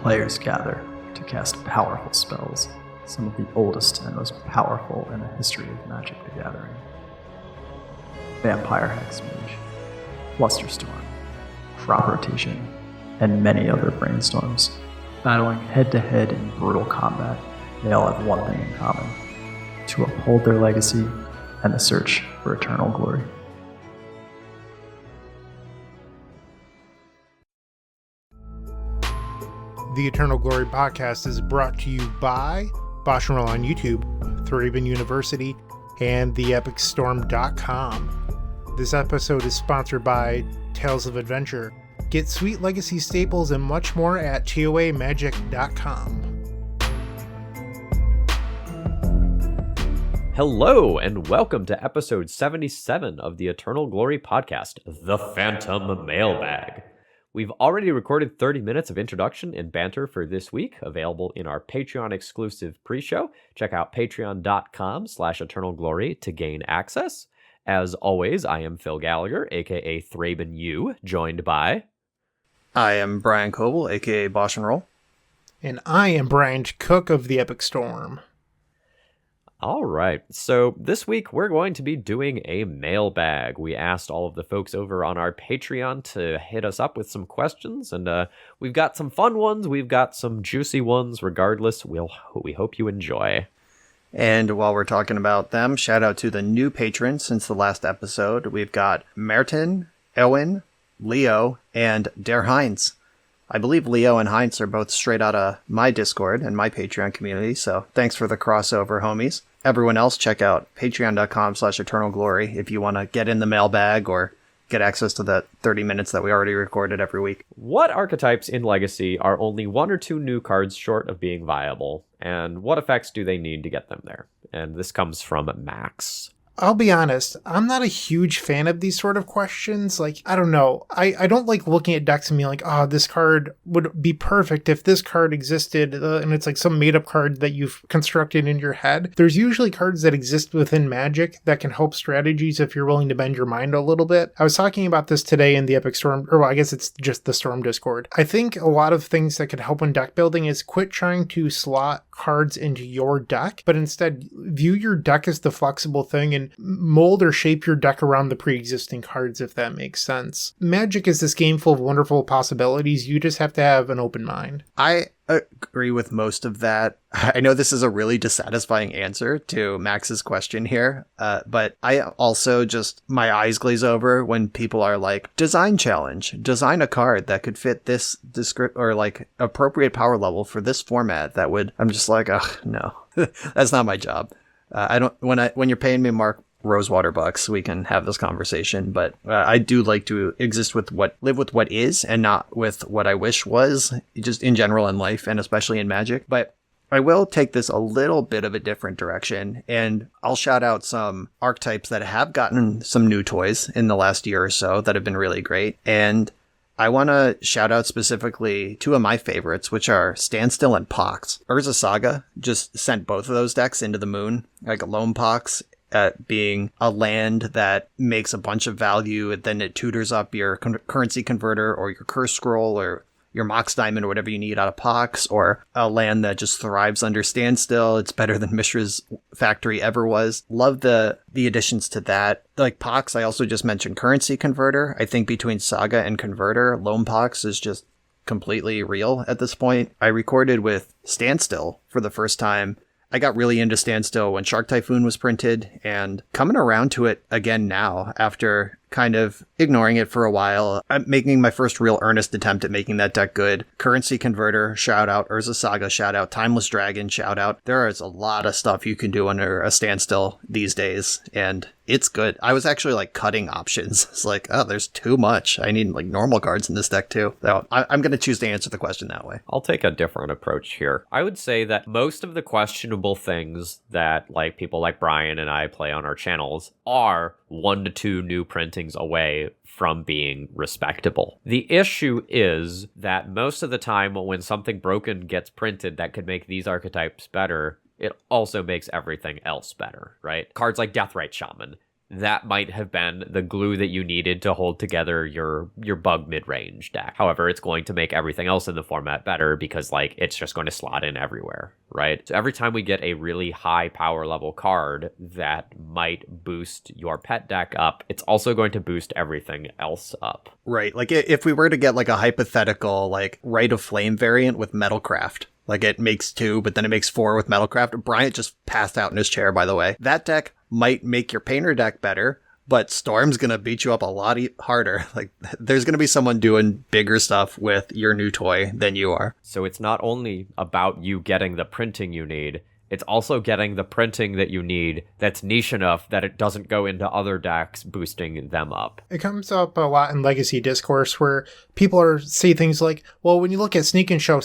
Players gather to cast powerful spells, some of the oldest and most powerful in the history of Magic the Gathering. Vampire Hexmage, Flusterstorm, Crop Rotation, and many other brainstorms. Battling head-to-head in brutal combat, they all have one thing in common: to uphold their legacy and the search for eternal glory. The Eternal Glory podcast is brought to you by BoshNRoll on YouTube, Thraben University, and theepicstorm.com. This episode is sponsored by Tales of Adventure. Get sweet legacy staples and much more at toamagic.com. Hello, and welcome to episode 77 of the Eternal Glory podcast, The Phantom Mailbag. We've already recorded 30 minutes of introduction and banter for this week, available in our Patreon-exclusive pre-show. Check out patreon.com/eternalglory to gain access. As always, I am Phil Gallagher, aka ThrabenU, joined by... I am Brian Coval, aka BoshNRoll. And I am Bryant Cook of the Epic Storm. All right, so this week we're going to be doing a mailbag. We asked all of the folks over on our Patreon to hit us up with some questions, and we've got some fun ones, we've got some juicy ones. Regardless, we hope you enjoy. And while we're talking about them, shout out to the new patrons since the last episode. We've got Merton, Owen, Leo, and Der Heinz. I believe Leo and Heinz are both straight out of my Discord and my Patreon community, so thanks for the crossover, homies. Everyone else, check out patreon.com/eternalglory if you want to get in the mailbag or get access to the 30 minutes that we already recorded every week. What archetypes in Legacy are only 1 or 2 new cards short of being viable, and what effects do they need to get them there? And this comes from Max. I'll be honest, I'm not a huge fan of these sort of questions. Like, I don't know. I don't like looking at decks and being like, oh, this card would be perfect if this card existed. And it's like some made-up card that you've constructed in your head. There's usually cards that exist within Magic that can help strategies if you're willing to bend your mind a little bit. I was talking about this today in the Epic Storm, or well, I guess it's just the Storm Discord. I think a lot of things that could help in deck building is quit trying to slot cards into your deck, but instead view your deck as the flexible thing and mold or shape your deck around the pre-existing cards, if that makes sense. Magic is this game full of wonderful possibilities. You just have to have an open mind. I agree with most of that. I know this is a really dissatisfying answer to Max's question here, but I also just, my eyes glaze over when people are like, design challenge, design a card that could fit this or like appropriate power level for this format that would, I'm just like, ugh, no, that's not my job. When you're paying me Mark Rosewater bucks, we can have this conversation, but I do like to live with what is and not with what I wish was, just in general in life and especially in Magic. But I will take this a little bit of a different direction, and I'll shout out some archetypes that have gotten some new toys in the last year or so that have been really great. And I want to shout out specifically 2 of my favorites, which are Standstill and Pox. Urza Saga just sent both of those decks into the moon, like Lone Pox being a land that makes a bunch of value, and then it tutors up your currency converter or your curse scroll or your Mox Diamond or whatever you need out of Pox, or a land that just thrives under Standstill. It's better than Mishra's Factory ever was. Love the additions to that. Like Pox, I also just mentioned currency converter. I think between Saga and Converter, Lone Pox is just completely real at this point. I recorded with Standstill for the first time. I got really into Standstill when Shark Typhoon was printed, and coming around to it again now after kind of ignoring it for a while. I'm making my first real earnest attempt at making that deck good. Currency Converter, shout out. Urza Saga, shout out. Timeless Dragon, shout out. There is a lot of stuff you can do under a Standstill these days, and it's good. I was actually like cutting options. It's like, oh, there's too much. I need like normal cards in this deck too. So I'm going to choose to answer the question that way. I'll take a different approach here. I would say that most of the questionable things that like people like Brian and I play on our channels are 1 to 2 new printings away from being respectable. The issue is that most of the time when something broken gets printed that could make these archetypes better, it also makes everything else better, right? Cards like Deathrite Shaman that might have been the glue that you needed to hold together your bug mid-range deck. However, it's going to make everything else in the format better because like it's just going to slot in everywhere, right? So every time we get a really high power level card that might boost your pet deck up, it's also going to boost everything else up. Right. Like if we were to get like a hypothetical like Rite of Flame variant with Metalcraft, like it makes 2, but then it makes 4 with Metalcraft. Bryant just passed out in his chair, by the way. That deck might make your Painter deck better, but Storm's going to beat you up a lot harder. Like there's going to be someone doing bigger stuff with your new toy than you are. So it's not only about you getting the printing you need, it's also getting the printing that you need that's niche enough that it doesn't go into other decks, boosting them up. It comes up a lot in Legacy discourse where people say things like, well, when you look at Sneak and Show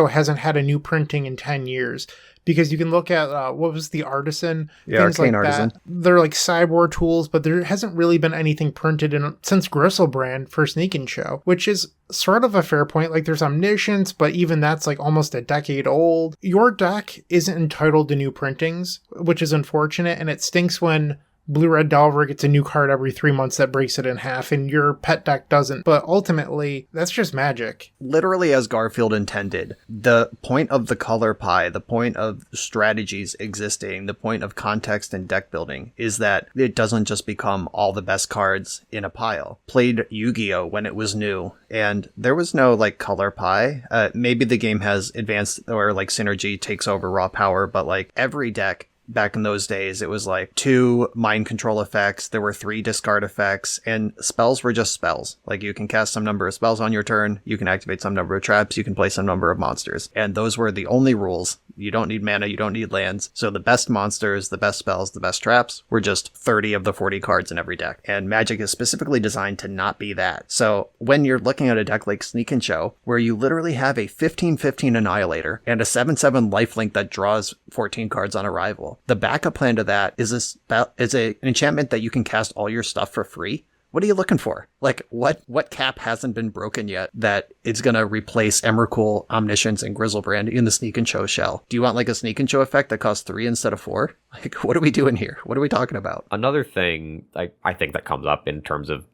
hasn't had a new printing in 10 years. Because you can look at, what was the Artisan? Yeah, things Arcane like Artisan. that. They're like cyborg tools, but there hasn't really been anything printed since Gristlebrand for Sneak and Show, which is sort of a fair point. Like there's Omniscience, but even that's like almost a decade old. Your deck isn't entitled to new printings, which is unfortunate, and it stinks when Blue Red Delver gets a new card every 3 months that breaks it in half, and your pet deck doesn't. But ultimately, that's just magic. Literally as Garfield intended. The point of the color pie, the point of strategies existing, the point of context and deck building is that it doesn't just become all the best cards in a pile. Played Yu-Gi-Oh! When it was new, and there was no like color pie. Maybe the game has advanced or like synergy takes over raw power, but like every deck back in those days, it was like 2 mind control effects, there were 3 discard effects, and spells were just spells. Like you can cast some number of spells on your turn, you can activate some number of traps, you can play some number of monsters. And those were the only rules. You don't need mana, you don't need lands. So the best monsters, the best spells, the best traps were just 30 of the 40 cards in every deck. And Magic is specifically designed to not be that. So when you're looking at a deck like Sneak and Show, where you literally have a 15/15 Annihilator and a 7/7 lifelink that draws 14 cards on arrival, the backup plan to that is an enchantment that you can cast all your stuff for free. What are you looking for? Like, what cap hasn't been broken yet that it's going to replace Emrakul, Omniscience, and Grizzlebrand in the Sneak and Show shell? Do you want, like, a Sneak and Show effect that costs 3 instead of 4? Like, what are we doing here? What are we talking about? Another thing I think that comes up in terms of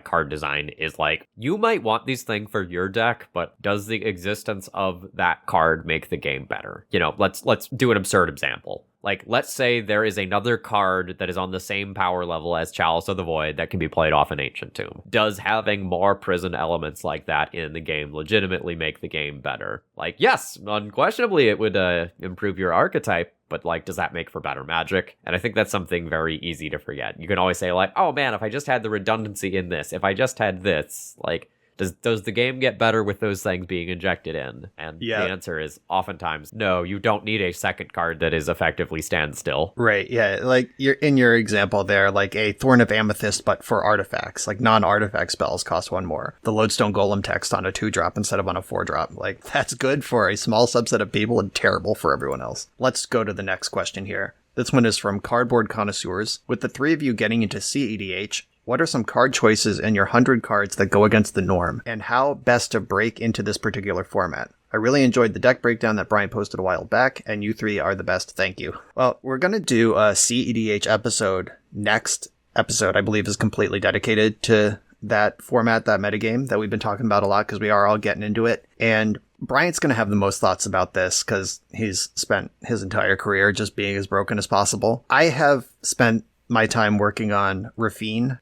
card design is like, you might want these things for your deck, but does the existence of that card make the game better? You know, let's do an absurd example. Like, let's say there is another card that is on the same power level as Chalice of the Void that can be played off an Ancient Tomb. Does having more prison elements like that in the game legitimately make the game better? Like, yes, unquestionably it would improve your archetype, but like, does that make for better Magic? And I think that's something very easy to forget. You can always say like, oh man, if I just had the redundancy in this, if I just had this, like, does the game get better with those things being injected in? And the answer is oftentimes no. You don't need a second card that is effectively standstill. Right, yeah. Like you're in your example there, like a Thorn of Amethyst, but for artifacts. Like non-artifact spells cost 1 more. The Lodestone Golem text on a 2-drop instead of on a 4-drop. Like that's good for a small subset of people and terrible for everyone else. Let's go to the next question here. This one is from Cardboard Connoisseurs. With the 3 of you getting into cEDH, what are some card choices in your 100 cards that go against the norm, and how best to break into this particular format? I really enjoyed the deck breakdown that Brian posted a while back, and you 3 are the best. Thank you. Well, we're going to do a cEDH episode. Next episode, I believe, is completely dedicated to that format, that metagame that we've been talking about a lot because we are all getting into it. And Bryant's going to have the most thoughts about this because he's spent his entire career just being as broken as possible. I have spent my time working on Rafine,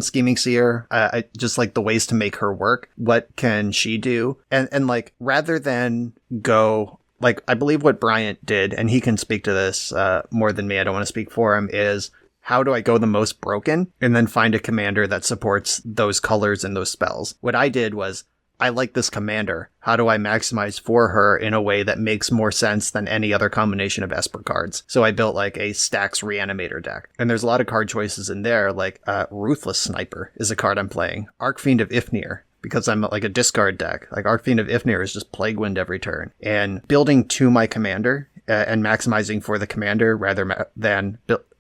Scheming Seer. I just like the ways to make her work. What can she do? And like, rather than go, like, I believe what Bryant did, and he can speak to this more than me, I don't want to speak for him, is how do I go the most broken and then find a commander that supports those colors and those spells? What I did was, I like this commander. How do I maximize for her in a way that makes more sense than any other combination of Esper cards? So I built like a Stax Reanimator deck. And there's a lot of card choices in there, like Ruthless Sniper is a card I'm playing. Arcfiend of Ifnir, because I'm like a discard deck. Like Arcfiend of Ifnir is just Plague Wind every turn. And building to my commander and maximizing for the commander rather than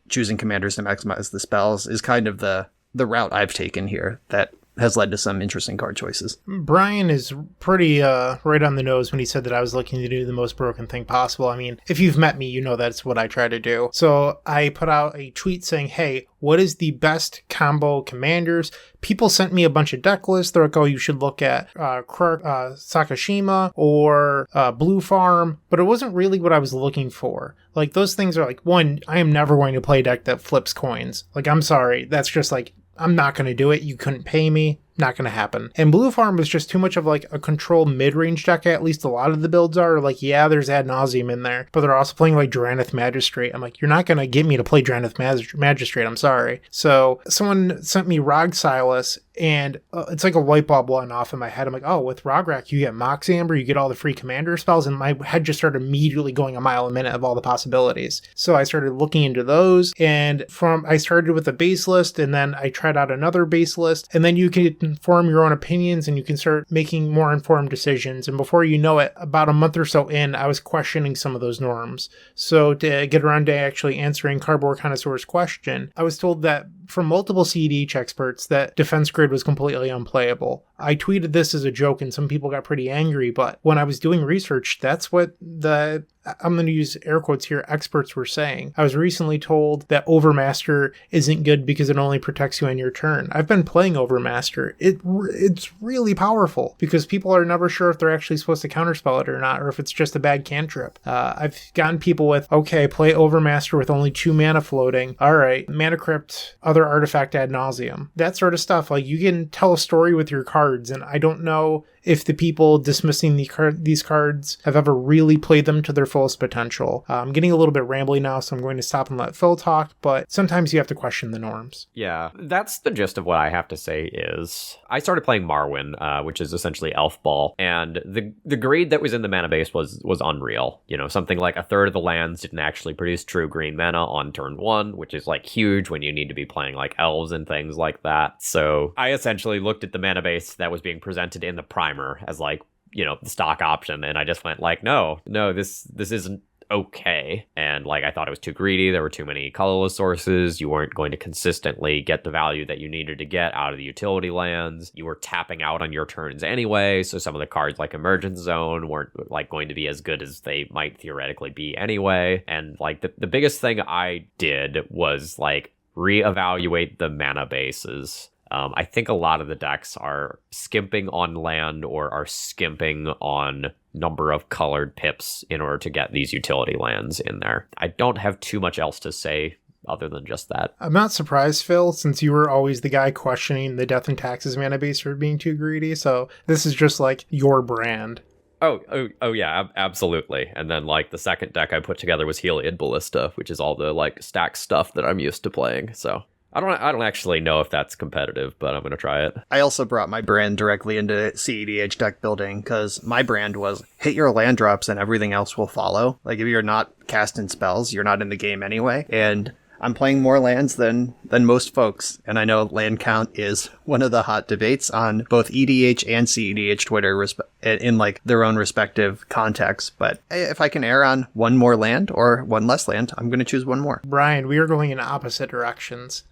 choosing commanders to maximize the spells is kind of the route I've taken here that has led to some interesting card choices. Brian is pretty right on the nose when he said that I was looking to do the most broken thing possible. I mean, if you've met me, you know that's what I try to do. So I put out a tweet saying, hey, what is the best combo commanders? People sent me a bunch of deck lists. They're like, oh, you should look at Sakashima or Blue Farm. But it wasn't really what I was looking for. Like, those things are like, one, I am never going to play a deck that flips coins. Like, I'm sorry. That's just like, I'm not going to do it. You couldn't pay me. Not going to happen. And Blue Farm was just too much of like a controlled mid-range deck. At least a lot of the builds are like, yeah, there's Ad Nauseam in there, but they're also playing like Drannith Magistrate. I'm like, you're not going to get me to play Drannith Magistrate. I'm sorry. So someone sent me Rog Silas, and it's like a light bulb went off in my head. I'm like, oh, with Rograk, you get Mox Amber, you get all the free commander spells, and my head just started immediately going a mile a minute of all the possibilities. So I started looking into those, and I started with a base list, and then I tried out another base list, and then you can form your own opinions, and you can start making more informed decisions. And before you know it, about a month or so in, I was questioning some of those norms. So to get around to actually answering Cardboard Connoisseur's question, I was told that from multiple cEDH experts that Defense Grid was completely unplayable. I tweeted this as a joke and some people got pretty angry, but when I was doing research, that's what I'm going to use air quotes here, experts were saying. I was recently told that Overmaster isn't good because it only protects you on your turn. I've been playing Overmaster. It's really powerful because people are never sure if they're actually supposed to counterspell it or not, or if it's just a bad cantrip. I've gotten people with, okay, play Overmaster with only 2 mana floating. All right, Mana Crypt, other artifact ad nauseum. That sort of stuff. Like, you can tell a story with your cards, and I don't know if the people dismissing these cards have ever really played them to their fullest potential. I'm getting a little bit rambly now, so I'm going to stop and let Phil talk, but sometimes you have to question the norms. Yeah, that's the gist of what I have to say is I started playing Marwyn, which is essentially Elf Ball, and the grade that was in the mana base was unreal. You know, something like a third of the lands didn't actually produce true green mana on turn 1, which is like huge when you need to be playing like elves and things like that. So I essentially looked at the mana base that was being presented in the primer as like, you know, the stock option, and I just went like, no, this isn't okay. And like, I thought it was too greedy. There were too many colorless sources. You weren't going to consistently get the value that you needed to get out of the utility lands. You were tapping out on your turns anyway, so some of the cards like Emergence Zone weren't like going to be as good as they might theoretically be anyway. And like the biggest thing I did was like reevaluate the mana bases. I think a lot of the decks are skimping on land or are skimping on number of colored pips in order to get these utility lands in there. I don't have too much else to say other than just that. I'm not surprised, Phil, since you were always the guy questioning the Death and Taxes mana base for being too greedy, so this is just like your brand. Oh yeah, absolutely. And then like the second deck I put together was Heliod Ballista, which is all the like stack stuff that I'm used to playing, so I don't actually know if that's competitive, but I'm going to try it. I also brought my brand directly into cEDH deck building because my brand was hit your land drops and everything else will follow. Like, if you're not casting spells, you're not in the game anyway. And I'm playing more lands than most folks. And I know land count is one of the hot debates on both EDH and cEDH Twitter in like their own respective contexts. But if I can err on one more land or one less land, I'm going to choose one more. Brian, we are going in opposite directions.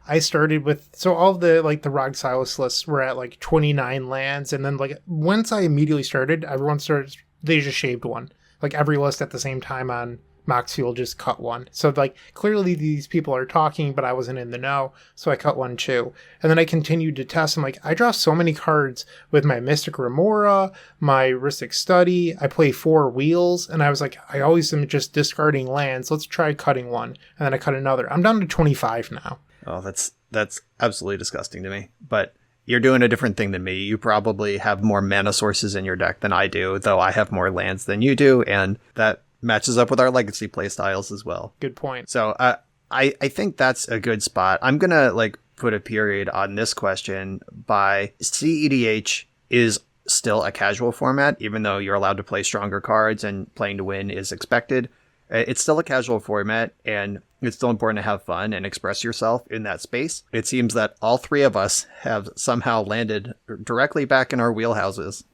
I started with, so all of the, like, the Rog Silas lists were at, like, 29 lands, and then, like, once I immediately started, they just shaved one. Like, every list at the same time on Mox Fuel just cut one. So, like, clearly these people are talking, but I wasn't in the know, so I cut one too. And then I continued to test, and, like, I draw so many cards with my Mystic Remora, my Rhystic Study, I play 4 wheels, and I was like, I always am just discarding lands, let's try cutting one. And then I cut another. I'm down to 25 now. Oh, that's absolutely disgusting to me. But you're doing a different thing than me. You probably have more mana sources in your deck than I do, though I have more lands than you do, and that matches up with our legacy playstyles as well. Good point. So I think that's a good spot. I'm gonna like put a period on this question by cEDH is still a casual format, even though you're allowed to play stronger cards and playing to win is expected. It's still a casual format, and it's still important to have fun and express yourself in that space. It seems that all 3 of us have somehow landed directly back in our wheelhouses,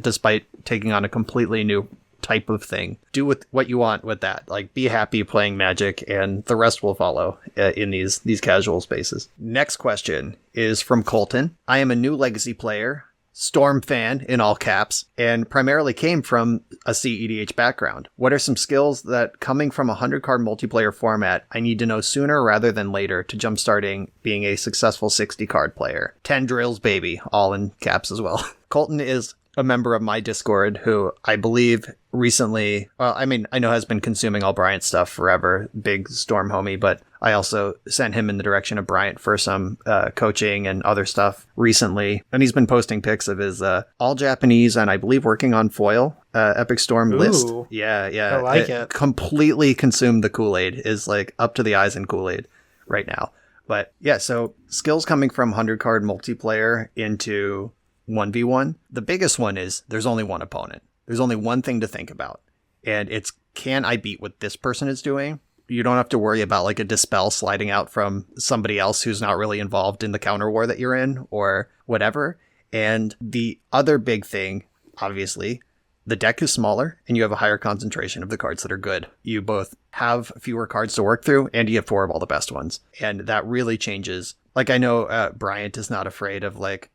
despite taking on a completely new type of thing. Do with what you want with that. Like, be happy playing Magic, and the rest will follow in these casual spaces. Next question is from Colton. I am a new Legacy player, Storm fan in all caps, and primarily came from a cEDH background. What are some skills that, coming from a 100-card multiplayer format, I need to know sooner rather than later to jumpstarting being a successful 60-card player? 10 drills, baby, all in caps as well. Colton is a member of my Discord who I believe recently, I know has been consuming all Bryant stuff forever, big Storm homie, but I also sent him in the direction of Bryant for some coaching and other stuff recently. And he's been posting pics of his all Japanese and I believe working on foil Epic Storm list. Yeah. I like it. Completely consumed the Kool-Aid, is like up to the eyes in Kool-Aid right now. But yeah, so skills coming from 100-card multiplayer into 1v1. The biggest one is there's only one opponent. There's only one thing to think about. And it's, can I beat what this person is doing? You don't have to worry about like a dispel sliding out from somebody else who's not really involved in the counter war that you're in or whatever. And the other big thing, obviously, the deck is smaller and you have a higher concentration of the cards that are good. You both have fewer cards to work through and you have 4 of all the best ones. And that really changes. Like, I know Bryant is not afraid of like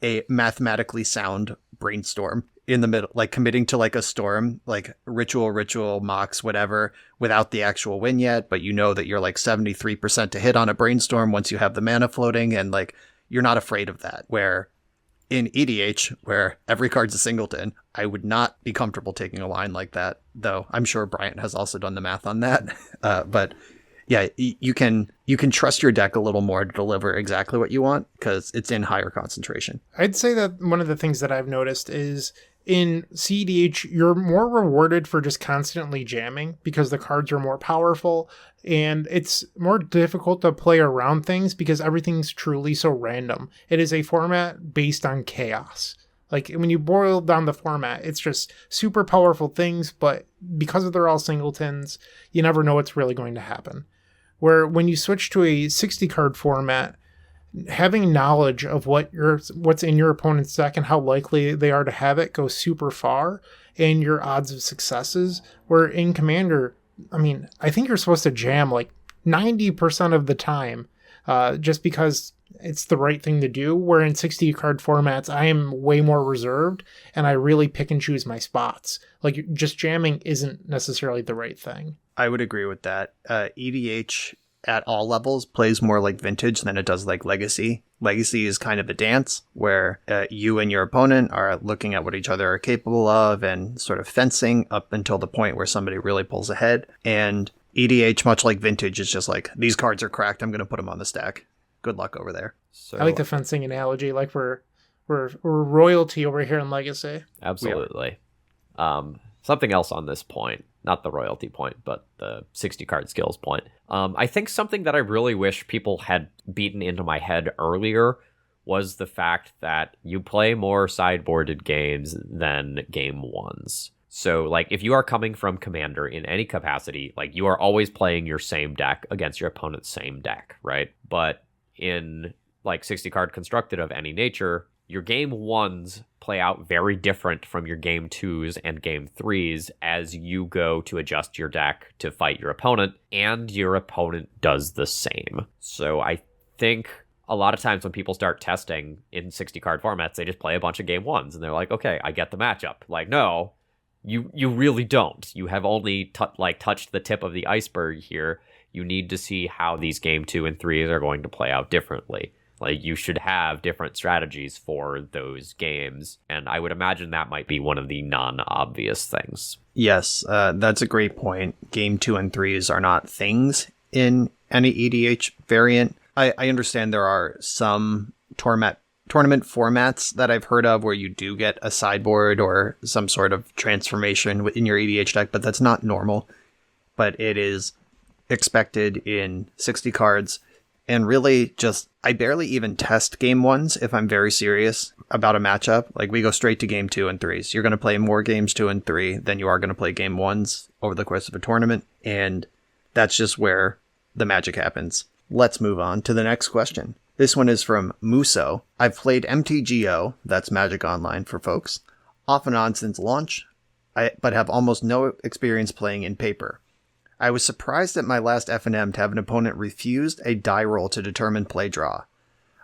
a mathematically sound brainstorm in the middle, like committing to like a storm, like ritual, mocks, whatever, without the actual win yet. But you know that you're like 73% to hit on a brainstorm once you have the mana floating, and like you're not afraid of that. Where in EDH, where every card's a singleton, I would not be comfortable taking a line like that, though I'm sure Bryant has also done the math on that. But yeah, you can trust your deck a little more to deliver exactly what you want because it's in higher concentration. I'd say that one of the things that I've noticed is in cEDH, you're more rewarded for just constantly jamming because the cards are more powerful, and it's more difficult to play around things because everything's truly so random. It is a format based on chaos. Like, when you boil down the format, it's just super powerful things, but because they're all singletons, you never know what's really going to happen. Where when you switch to a 60-card format, having knowledge of what's in your opponent's deck and how likely they are to have it goes super far, and your odds of successes. Where in Commander, I think you're supposed to jam like 90% of the time, just because it's the right thing to do. Where in 60-card formats, I am way more reserved, and I really pick and choose my spots. Like, just jamming isn't necessarily the right thing. I would agree with that. EDH at all levels plays more like Vintage than it does like Legacy. Legacy is kind of a dance where you and your opponent are looking at what each other are capable of and sort of fencing up until the point where somebody really pulls ahead. And EDH, much like Vintage, is just like, these cards are cracked, I'm going to put them on the stack. Good luck over there. So I like the fencing analogy, like we're royalty over here in Legacy. Absolutely. Something else on this point, not the royalty point, but the 60-card skills point. I think something that I really wish people had beaten into my head earlier was the fact that you play more sideboarded games than game ones. So, like, if you are coming from Commander in any capacity, like, you are always playing your same deck against your opponent's same deck, right? But in, like, 60-card constructed of any nature, your game ones play out very different from your game twos and game threes as you go to adjust your deck to fight your opponent, and your opponent does the same. So I think a lot of times when people start testing in 60-card formats, they just play a bunch of game ones, and they're like, okay, I get the matchup. Like, no, you really don't. You have only touched the tip of the iceberg here. You need to see how these game 2 and 3s are going to play out differently. Like, you should have different strategies for those games, and I would imagine that might be one of the non-obvious things. Yes, that's a great point. Game 2 and 3s are not things in any EDH variant. I understand there are some tournament formats that I've heard of where you do get a sideboard or some sort of transformation in your EDH deck, but that's not normal. But it is expected in 60 cards. And really just, I barely even test game ones if I'm very serious about a matchup. Like, we go straight to game 2 and 3s. You're going to play more games 2 and 3 than you are going to play game ones over the course of a tournament. And that's just where the magic happens. Let's move on to the next question. This one is from Muso. I've played MTGO, that's Magic Online for folks, off and on since launch. but have almost no experience playing in paper. I was surprised at my last F&M to have an opponent refused a die roll to determine play draw.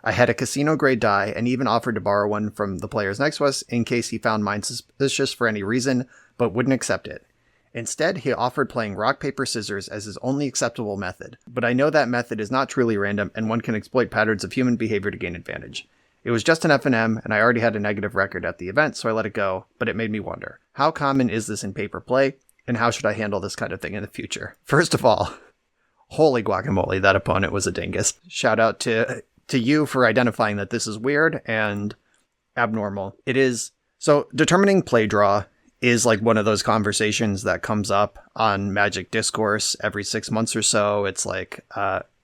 I had a casino-grade die and even offered to borrow one from the players next to us in case he found mine suspicious for any reason, but wouldn't accept it. Instead, he offered playing rock, paper, scissors as his only acceptable method, but I know that method is not truly random and one can exploit patterns of human behavior to gain advantage. It was just an F&M, and I already had a negative record at the event, so I let it go, but it made me wonder, how common is this in paper play, and how should I handle this kind of thing in the future? First of all, holy guacamole, that opponent was a dingus. Shout out to you for identifying that this is weird and abnormal. It is. So determining play draw is like one of those conversations that comes up on Magic Discourse every 6 months or so. It's like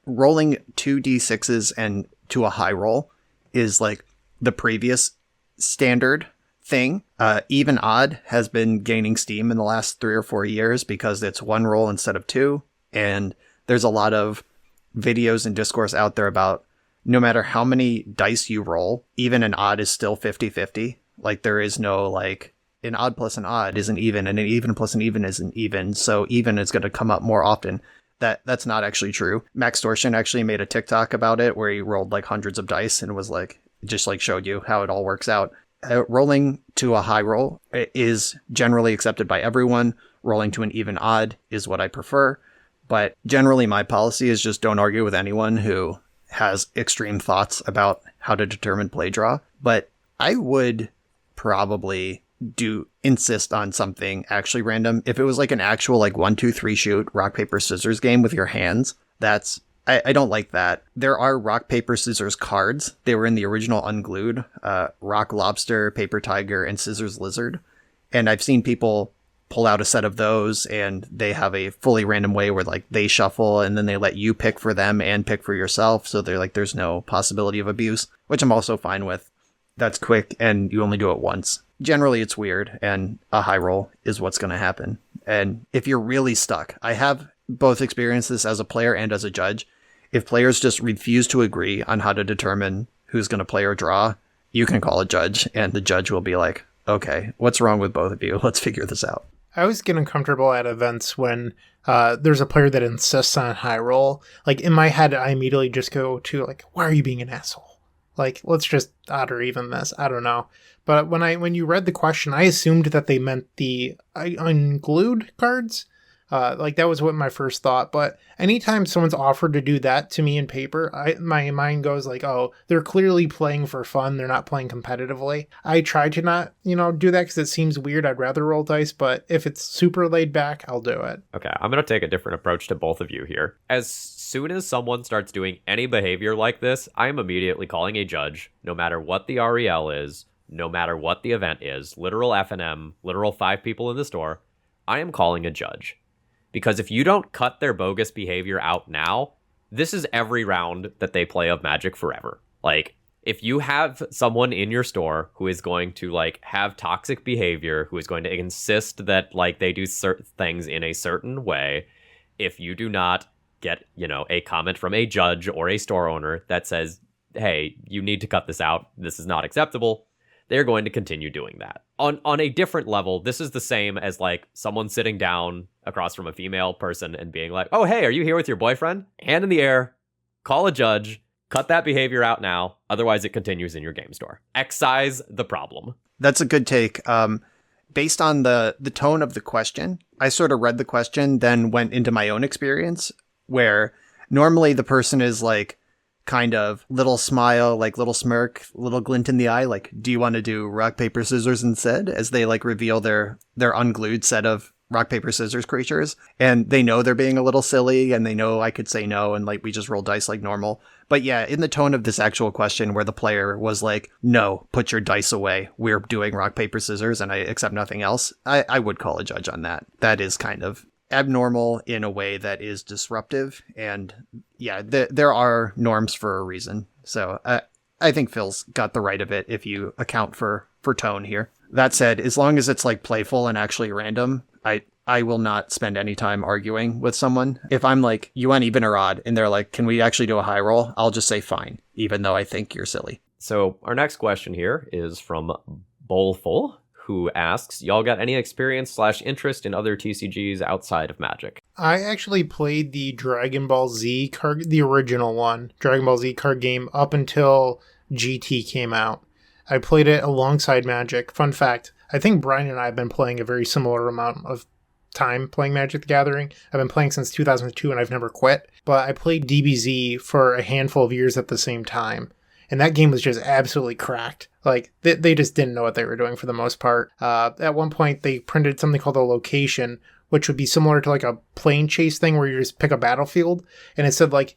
rolling 2d6s and to a high roll is like the previous standard thing. Even odd has been gaining steam in the last 3 or 4 years because it's one roll instead of two. And there's a lot of videos and discourse out there about no matter how many dice you roll, even an odd is still 50-50. Like there is no like an odd plus an odd isn't even, and an even plus an even isn't even. So even is going to come up more often. That's not actually true. Max Dorshin actually made a TikTok about it where he rolled like hundreds of dice and was like, just like showed you how it all works out. Rolling to a high roll is generally accepted by everyone. Rolling to an even odd is what I prefer. But generally my policy is just don't argue with anyone who has extreme thoughts about how to determine play draw. But I would probably insist on something actually random. If it was like an actual like 1, 2, 3 shoot rock, paper, scissors game with your hands, I don't like that. There are rock, paper, scissors cards. They were in the original Unglued, rock, lobster, paper, tiger, and scissors, lizard. And I've seen people pull out a set of those and they have a fully random way where like they shuffle and then they let you pick for them and pick for yourself. So they're like, there's no possibility of abuse, which I'm also fine with. That's quick and you only do it once. Generally it's weird and a high roll is what's going to happen. And if you're really stuck, I have both experienced this as a player and as a judge. If players just refuse to agree on how to determine who's going to play or draw, you can call a judge and the judge will be like, okay, what's wrong with both of you? Let's figure this out. I always get uncomfortable at events when there's a player that insists on high roll. Like in my head, I immediately just go to like, why are you being an asshole? Like, let's just odd or even this. I don't know. But when you read the question, I assumed that they meant the unglued cards. Like that was what my first thought. But anytime someone's offered to do that to me in paper, my mind goes like, oh, they're clearly playing for fun. They're not playing competitively. I try to not, do that because it seems weird. I'd rather roll dice. But if it's super laid back, I'll do it. Okay, I'm going to take a different approach to both of you here. As soon as someone starts doing any behavior like this, I am immediately calling a judge, no matter what the REL is, no matter what the event is, literal F&M, literal 5 people in the store, I am calling a judge. Because if you don't cut their bogus behavior out now, this is every round that they play of Magic forever. Like, if you have someone in your store who is going to, like, have toxic behavior, who is going to insist that, like, they do certain things in a certain way, if you do not get, a comment from a judge or a store owner that says, hey, you need to cut this out, this is not acceptable, they're going to continue doing that. On a different level, this is the same as like someone sitting down across from a female person and being like, oh, hey, are you here with your boyfriend? Hand in the air, call a judge, cut that behavior out now. Otherwise, it continues in your game store. Excise the problem. That's a good take. Based on the tone of the question, I sort of read the question, then went into my own experience where normally the person is like, kind of little smile, like little smirk, little glint in the eye, like, do you want to do rock, paper, scissors instead? As they like reveal their unglued set of rock, paper, scissors creatures. And they know they're being a little silly and they know I could say no and like we just roll dice like normal. But yeah, in the tone of this actual question where the player was like, no, put your dice away. We're doing rock, paper, scissors and I accept nothing else. I would call a judge on that. That is kind of abnormal in a way that is disruptive. And yeah, there are norms for a reason. So I think Phil's got the right of it if you account for tone here. That said, as long as it's like playful and actually random, I will not spend any time arguing with someone. If I'm like, you want even or odd, and they're like, can we actually do a high roll? I'll just say fine, even though I think you're silly. So our next question here is from Bowlful, who asks, y'all got any experience/interest in other TCGs outside of Magic? I actually played the Dragon Ball Z card, the original one, Dragon Ball Z card game, up until GT came out. I played it alongside Magic. Fun fact, I think Brian and I have been playing a very similar amount of time playing Magic the Gathering. I've been playing since 2002 and I've never quit. But I played DBZ for a handful of years at the same time. And that game was just absolutely cracked. Like, they just didn't know what they were doing for the most part. At one point, they printed something called a location, which would be similar to like a plane chase thing where you just pick a battlefield. And it said, like,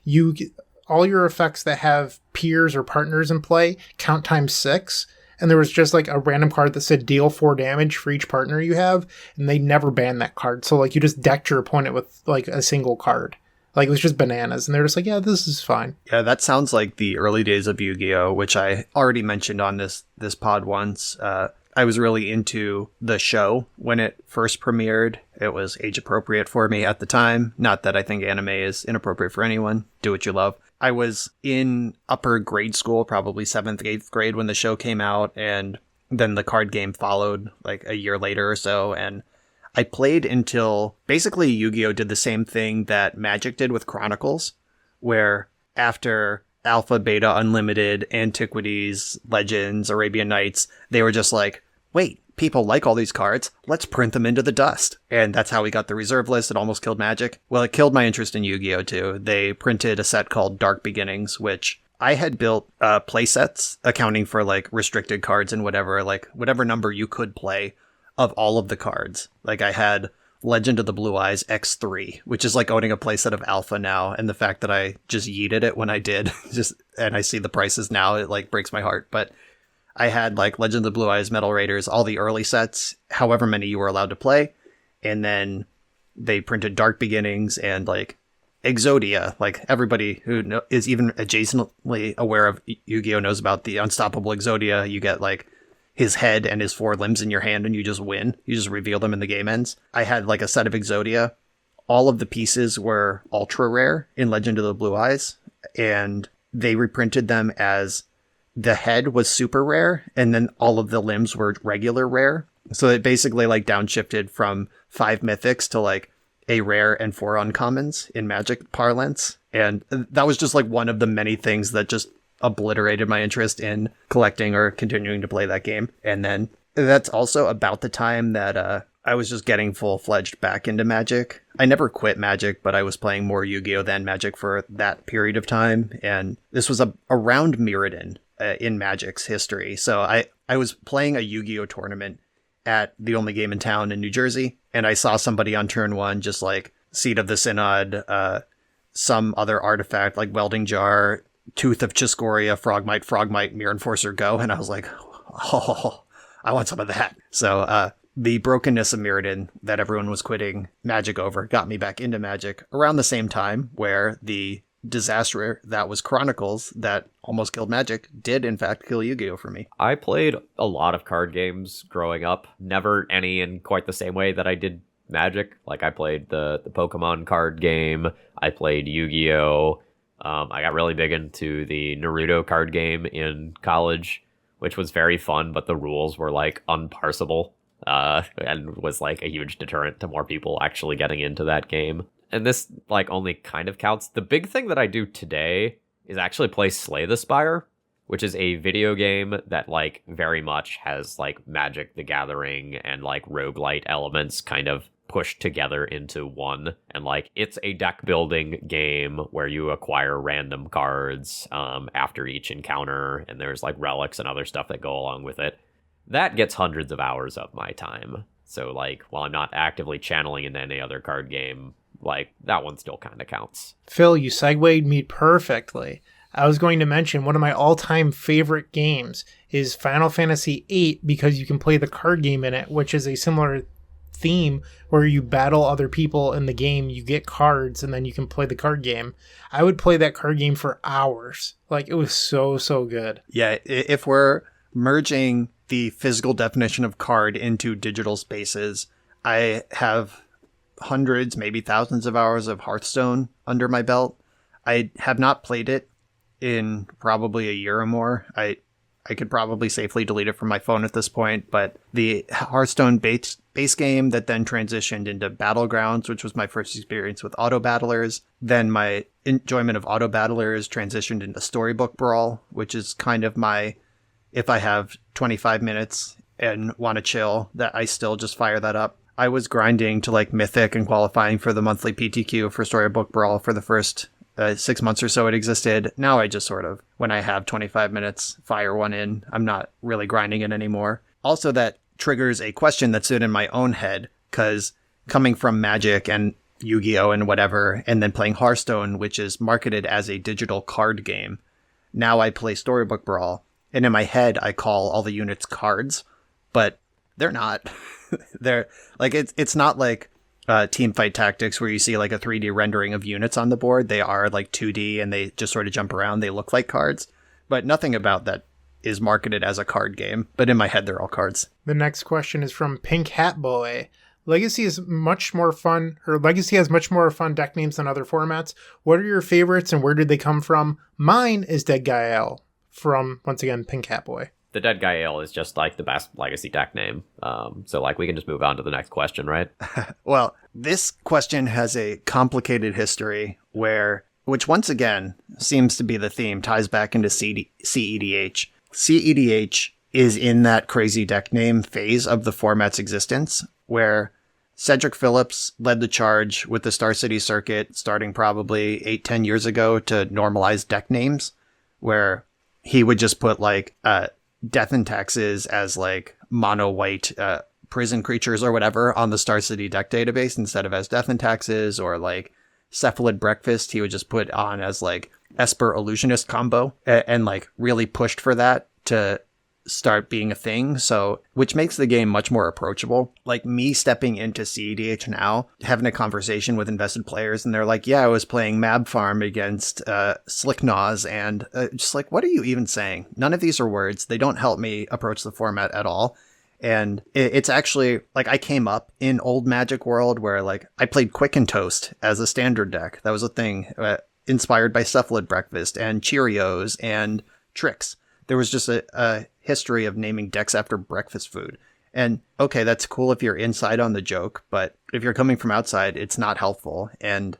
all your effects that have peers or partners in play count times 6. And there was just like a random card that said deal 4 damage for each partner you have. And they never banned that card. So, like, you just decked your opponent with like a single card. Like, it was just bananas. And they're just like, yeah, this is fine. Yeah, that sounds like the early days of Yu-Gi-Oh!, which I already mentioned on this pod once. I was really into the show when it first premiered. It was age appropriate for me at the time. Not that I think anime is inappropriate for anyone. Do what you love. I was in upper grade school, probably 7th, 8th grade when the show came out. And then the card game followed like a year later or so. And I played until basically Yu-Gi-Oh! Did the same thing that Magic did with Chronicles, where after Alpha, Beta, Unlimited, Antiquities, Legends, Arabian Nights, they were just like, wait, people like all these cards, let's print them into the dust. And that's how we got the reserve list. It almost killed Magic. Well, it killed my interest in Yu-Gi-Oh! Too. They printed a set called Dark Beginnings, which I had built play sets accounting for like restricted cards and whatever number you could play of all of the cards. Like, I had Legend of the Blue Eyes X3, which is like owning a playset of Alpha now, and the fact that I just yeeted it when I did, and I see the prices now, it like breaks my heart. But I had like Legend of the Blue Eyes, Metal Raiders, all the early sets, however many you were allowed to play, and then they printed Dark Beginnings and like Exodia. Like, everybody who is even adjacently aware of Yu-Gi-Oh! Knows about the Unstoppable Exodia. You get like his head and his 4 limbs in your hand, and you just win. You just reveal them and the game ends. I had like a set of Exodia. All of the pieces were ultra rare in Legend of the Blue Eyes, and they reprinted them as the head was super rare, and then all of the limbs were regular rare. So it basically like downshifted from 5 mythics to like a rare and 4 uncommons in Magic parlance. And that was just like one of the many things that just obliterated my interest in collecting or continuing to play that game. And then that's also about the time that I was just getting full-fledged back into Magic. I never quit Magic, but I was playing more Yu-Gi-Oh! Than Magic for that period of time. And this was around Mirrodin in Magic's history. So I was playing a Yu-Gi-Oh! Tournament at the only game in town in New Jersey, and I saw somebody on turn 1 just like Seed of the Synod, some other artifact like Welding Jar, Tooth of Chiscoria, Frogmite, Mirror Enforcer, go. And I was like, oh, I want some of that. So the brokenness of Mirrodin that everyone was quitting Magic over got me back into Magic around the same time where the disaster that was Chronicles that almost killed Magic did in fact kill Yu-Gi-Oh! For me. I played a lot of card games growing up, never any in quite the same way that I did Magic. Like, I played the Pokemon card game, I played Yu-Gi-Oh! I got really big into the Naruto card game in college, which was very fun, but the rules were like unparsable, and was like a huge deterrent to more people actually getting into that game. And this like only kind of counts. The big thing that I do today is actually play Slay the Spire, which is a video game that like very much has like Magic the Gathering and like roguelite elements kind of pushed together into one. And like, it's a deck building game where you acquire random cards after each encounter, and there's like relics and other stuff that go along with it. That gets hundreds of hours of my time. So like, while I'm not actively channeling into any other card game, like, that one still kind of counts. Phil, you segued me perfectly. I was going to mention one of my all-time favorite games is Final Fantasy VIII, because you can play the card game in it, which is a similar theme where you battle other people in the game, you get cards, and then you can play the card game. I would play that card game for hours. Like, it was so good. Yeah, if we're merging the physical definition of card into digital spaces, I have hundreds, maybe thousands of hours of Hearthstone under my belt. I have not played it in probably a year or more. I I could probably safely delete it from my phone at this point, but the Hearthstone base game that then transitioned into Battlegrounds, which was my first experience with auto battlers. Then my enjoyment of auto battlers transitioned into Storybook Brawl, which is kind of my, if I have 25 minutes and want to chill, that I still just fire that up. I was grinding to like Mythic and qualifying for the monthly PTQ for Storybook Brawl for the first 6 months or so it existed. Now I just sort of, when I have 25 minutes, fire one in. I'm not really grinding it anymore. Also, that triggers a question that's in my own head, because coming from Magic and Yu-Gi-Oh! And whatever, and then playing Hearthstone, which is marketed as a digital card game, now I play Storybook Brawl, and in my head I call all the units cards, but they're not. They're like, it's not like Teamfight Tactics where you see like a 3D rendering of units on the board. They are like 2D and they just sort of jump around. They look like cards, but nothing about that is marketed as a card game. But in my head, they're all cards. The next question is from Pink Hat Boy. Legacy has much more fun deck names than other formats. What are your favorites and where did they come from? Mine is Dead Guy L from, once again, Pink Hat Boy. The Dead Guy Ale is just like the best Legacy deck name. So like we can just move on to the next question, right? Well, this question has a complicated history which once again seems to be the theme, ties back into cEDH. cEDH is in that crazy deck name phase of the format's existence, where Cedric Phillips led the charge with the Star City circuit starting probably 8-10 years ago to normalize deck names, where he would just put like Death and Taxes as like mono white prison creatures or whatever on the Star City deck database instead of as Death and Taxes, or like Cephalid Breakfast he would just put on as like Esper Illusionist combo, and like really pushed for that to start being a thing. So, which makes the game much more approachable. Like me stepping into cEDH now, having a conversation with invested players, and they're like, yeah, I was playing Mab Farm against Slicknaws, and just like, what are you even saying? None of these are words. They don't help me approach the format at all. And it's actually like, I came up in old Magic world where like I played Quick and Toast as a standard deck. That was a thing, inspired by Cephalid Breakfast and Cheerios and Tricks. There was just a history of naming decks after breakfast food. And okay, that's cool if you're inside on the joke, but if you're coming from outside, it's not helpful. And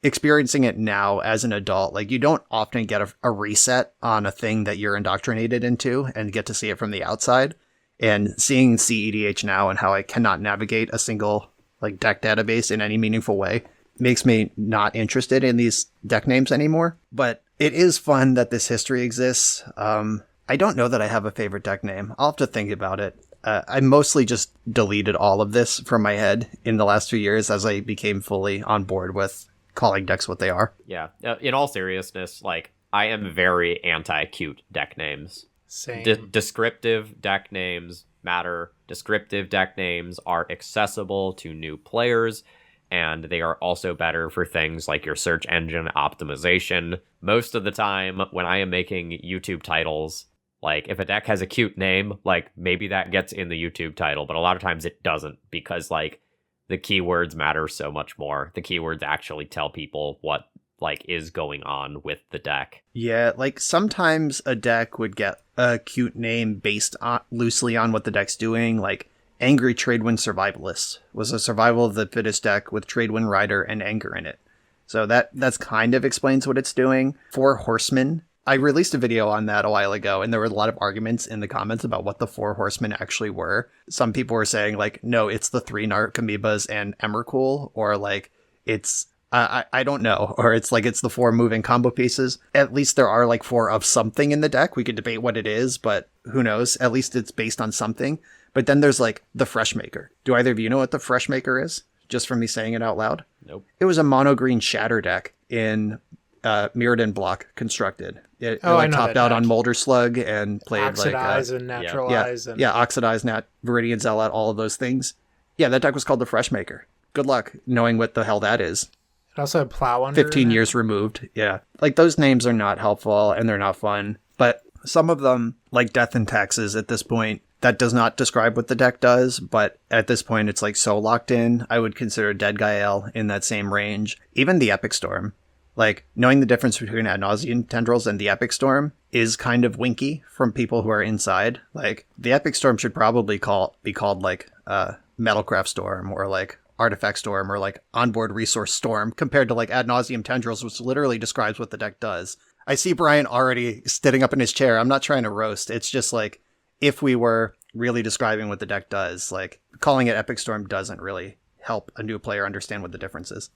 experiencing it now as an adult, like you don't often get a reset on a thing that you're indoctrinated into and get to see it from the outside. And seeing cEDH now and how I cannot navigate a single like deck database in any meaningful way makes me not interested in these deck names anymore. But it is fun that this history exists. I don't know that I have a favorite deck name. I'll have to think about it. I mostly just deleted all of this from my head in the last few years as I became fully on board with calling decks what they are. Yeah. In all seriousness, like I am very anti-cute deck names. Same. Descriptive deck names matter. Descriptive deck names are accessible to new players, and they are also better for things like your search engine optimization. Most of the time when I am making YouTube titles, like if a deck has a cute name, like maybe that gets in the YouTube title, but a lot of times it doesn't, because like the keywords matter so much more. The keywords actually tell people what like is going on with the deck. Yeah, like sometimes a deck would get a cute name based loosely on what the deck's doing, like Angry Tradewind Survivalist was a survival of the fittest deck with Tradewind Rider and Anger in it. So that's kind of explains what it's doing. Four Horsemen, I released a video on that a while ago, and there were a lot of arguments in the comments about what the Four Horsemen actually were. Some people were saying like, no, it's the 3 Narcomoebas and Emrakul, or like it's I don't know, or it's like it's the 4 moving combo pieces. At least there are like 4 of something in the deck. We could debate what it is, but who knows? At least it's based on something. But then there's like the Freshmaker. Do either of you know what the Freshmaker is? Just from me saying it out loud? Nope. It was a mono green shatter deck in Mirrodin block constructed. It topped out on Molder Slug and played Oxidize and Naturalize. Oxidize, Viridian Zealot, all of those things. Yeah, that deck was called the Freshmaker. Good luck knowing what the hell that is. It also had Plow under 15 years removed. Yeah. Like those names are not helpful and they're not fun. But some of them, like Death and Taxes at this point, that does not describe what the deck does. But at this point, it's like so locked in. I would consider Dead Gael in that same range. Even the Epic Storm. Like, knowing the difference between Ad Nauseam Tendrils and the Epic Storm is kind of winky from people who are inside. Like, the Epic Storm should probably be called like Metalcraft Storm or like Artifact Storm or like Onboard Resource Storm, compared to like Ad Nauseam Tendrils, which literally describes what the deck does. I see Brian already sitting up in his chair. I'm not trying to roast. It's just like, if we were really describing what the deck does, like, calling it Epic Storm doesn't really help a new player understand what the difference is.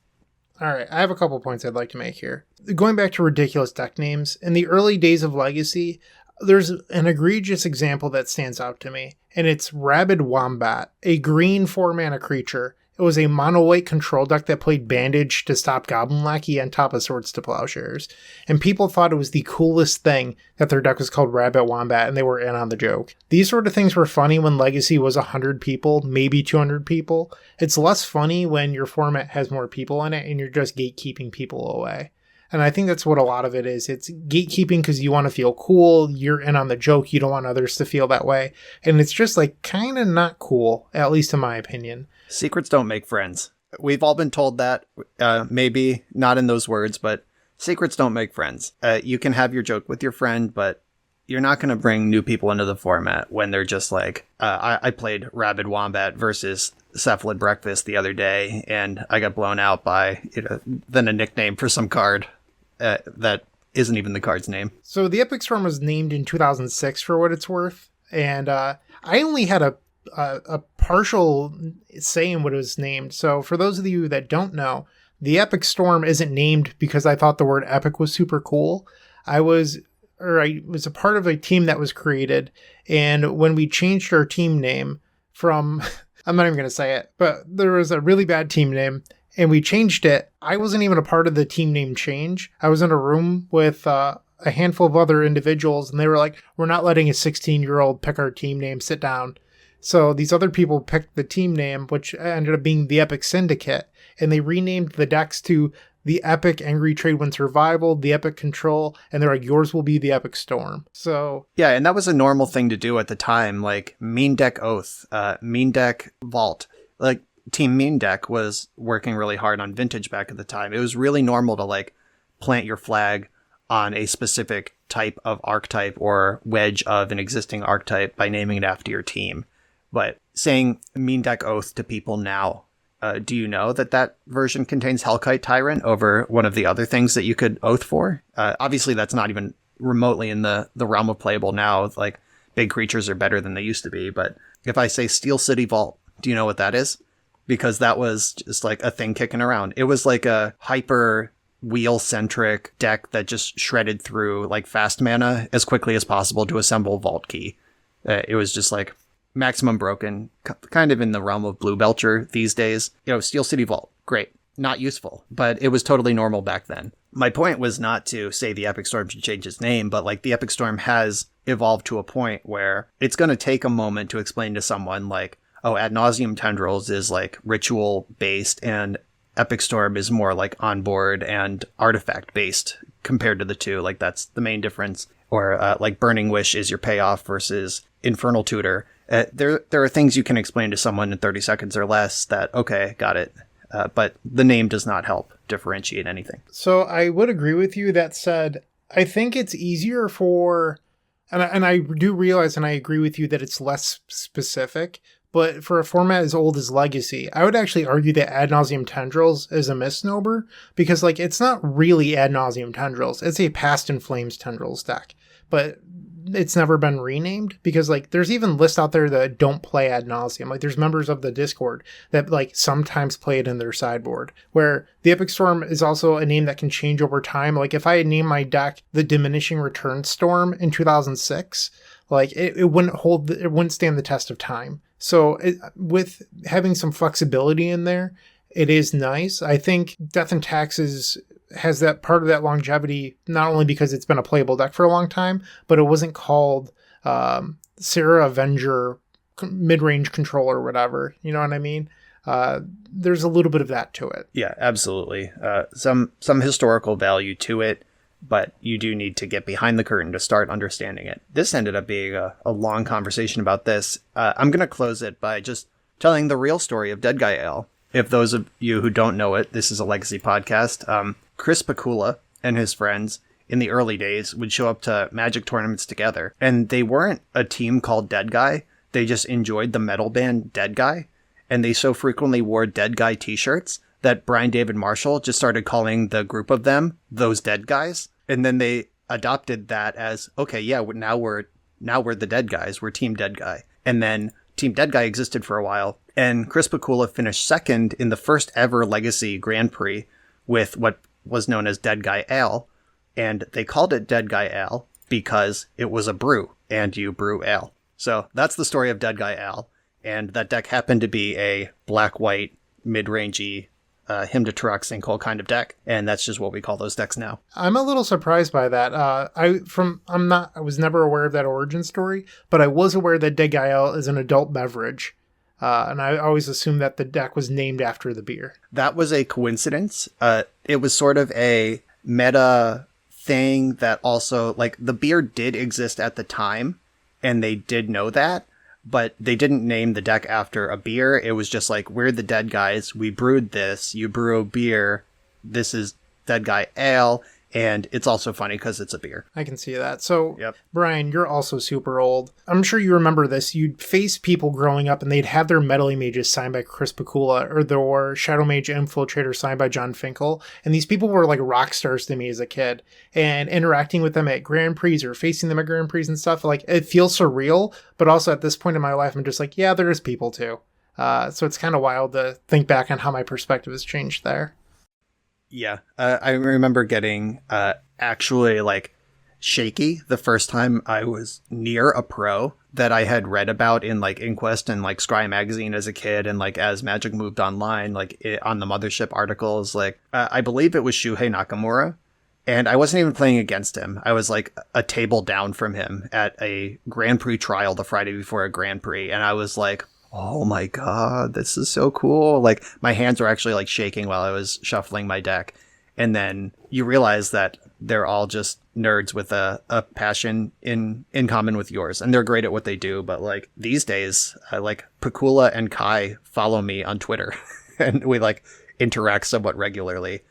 All right, I have a couple points I'd like to make here. Going back to ridiculous deck names, in the early days of Legacy, there's an egregious example that stands out to me, and it's Rabid Wombat, a green 4-mana creature. It was a mono-white control deck that played Bandage to stop Goblin Lackey and top of Swords to Plowshares. And people thought it was the coolest thing that their deck was called Rabbit Wombat, and they were in on the joke. These sort of things were funny when Legacy was 100 people, maybe 200 people. It's less funny when your format has more people in it and you're just gatekeeping people away. And I think that's what a lot of it is. It's gatekeeping because you want to feel cool. You're in on the joke. You don't want others to feel that way. And it's just like kind of not cool, at least in my opinion. Secrets don't make friends. We've all been told that, maybe not in those words, but secrets don't make friends. You can have your joke with your friend, but you're not going to bring new people into the format when they're just like, I played Rabid Wombat versus Cephalid Breakfast the other day, and I got blown out by, then a nickname for some card that isn't even the card's name. So the Epic Storm was named in 2006 for what it's worth, and I only had a partial say in what it was named. So for those of you that don't know, the Epic Storm isn't named because I thought the word epic was super cool. I was a part of a team that was created, and when we changed our team name from, I'm not even going to say it, but there was a really bad team name, and we changed it. I wasn't even a part of the team name change. I was in a room with a handful of other individuals, and they were like, we're not letting a 16-year-old pick our team name, sit down. So these other people picked the team name, which ended up being the Epic Syndicate, and they renamed the decks to the Epic Angry Trade Wind Survival, the Epic Control, and they're like, yours will be the Epic Storm. So yeah, and that was a normal thing to do at the time, like Mean Deck Oath, Mean Deck Vault. Like, Team Mean Deck was working really hard on Vintage back at the time. It was really normal to like plant your flag on a specific type of archetype or wedge of an existing archetype by naming it after your team. But saying Mean Deck Oath to people now, do you know that version contains Hellkite Tyrant over one of the other things that you could oath for? Obviously, that's not even remotely in the realm of playable now. Like, big creatures are better than they used to be. But if I say Steel City Vault, do you know what that is? Because that was just like a thing kicking around. It was like a hyper wheel-centric deck that just shredded through like fast mana as quickly as possible to assemble Vault Key. It was just like maximum broken, kind of in the realm of Blue Belcher these days. Steel City Vault, great. Not useful, but it was totally normal back then. My point was not to say the Epic Storm should change its name, but like the Epic Storm has evolved to a point where it's going to take a moment to explain to someone like, oh, Ad Nauseam Tendrils is like ritual based and Epic Storm is more like onboard and artifact based compared to the two. Like, that's the main difference. Or like Burning Wish is your payoff versus Infernal Tutor. There are things you can explain to someone in 30 seconds or less that, okay, got it. But the name does not help differentiate anything. So I would agree with you. That said, I think it's easier for, and I do realize and I agree with you that it's less specific, but for a format as old as Legacy, I would actually argue that Ad Nauseam Tendrils is a misnomer, because like it's not really Ad Nauseam Tendrils. It's a Past in Flames Tendrils deck, but it's never been renamed because like there's even lists out there that don't play Ad Nauseam. Like there's members of the Discord that like sometimes play it in their sideboard, where the Epic Storm is also a name that can change over time. Like if I had named my deck the Diminishing Return Storm in 2006, like it wouldn't stand the test of time. So with having some flexibility in there, it is nice. I think Death and Taxes has that part of that longevity, not only because it's been a playable deck for a long time, but it wasn't called Sarah Avenger mid-range control or whatever. You know what I mean? There's a little bit of that to it. Yeah, absolutely. Some historical value to it, but you do need to get behind the curtain to start understanding it. This ended up being a long conversation about this. I'm going to close it by just telling the real story of Dead Guy Ale. if those of you who don't know it, this is a Legacy podcast. Chris Pakula and his friends in the early days would show up to Magic tournaments together. And they weren't a team called Dead Guy. They just enjoyed the metal band Dead Guy. And they so frequently wore Dead Guy t-shirts that Brian David Marshall just started calling the group of them those Dead Guys. And then they adopted that as, okay, yeah, now we're the Dead Guys. We're Team Dead Guy. And then Team Dead Guy existed for a while. And Chris Pakula finished second in the first ever Legacy Grand Prix with what was known as Dead Guy Ale. And they called it Dead Guy Ale because it was a brew, and you brew ale. So that's the story of Dead Guy Ale. And that deck happened to be a black-white, mid-rangey, him to truck sinkhole kind of deck. And that's just what we call those decks now. I'm a little surprised by that. I was never aware of that origin story, but I was aware that Dead Guy Ale is an adult beverage. And I always assumed that the deck was named after the beer. That was a coincidence. It was sort of a meta thing that also, like, the beer did exist at the time, and they did know that, but they didn't name the deck after a beer. It was just like, we're the Dead Guys, we brewed this, you brew a beer, this is Dead Guy Ale, and it's also funny because it's a beer. I can see that. So, Yep. Brian, you're also super old. I'm sure you remember this. You'd face people growing up, and they'd have their Metal Mages signed by Chris Pakula, or their Shadow Mage Infiltrator signed by John Finkel. And these people were like rock stars to me as a kid. And interacting with them at Grand Prix or facing them at Grand Prix and stuff, like, it feels surreal. But also at this point in my life, I'm just like, yeah, there's people too. So it's kind of wild to think back on how my perspective has changed there. Yeah, I remember getting actually like shaky the first time I was near a pro that I had read about in like Inquest and like Scry magazine as a kid, and like as Magic moved online, like on the Mothership articles, like I believe it was Shuhei Nakamura, and I wasn't even playing against him. I was like a table down from him at a Grand Prix trial the Friday before a Grand Prix, and I was like, oh my god, this is so cool. Like, my hands were actually like shaking while I was shuffling my deck. And then you realize that they're all just nerds with a passion in common with yours. And they're great at what they do. But like these days, like Pakula and Kai follow me on Twitter and we like interact somewhat regularly.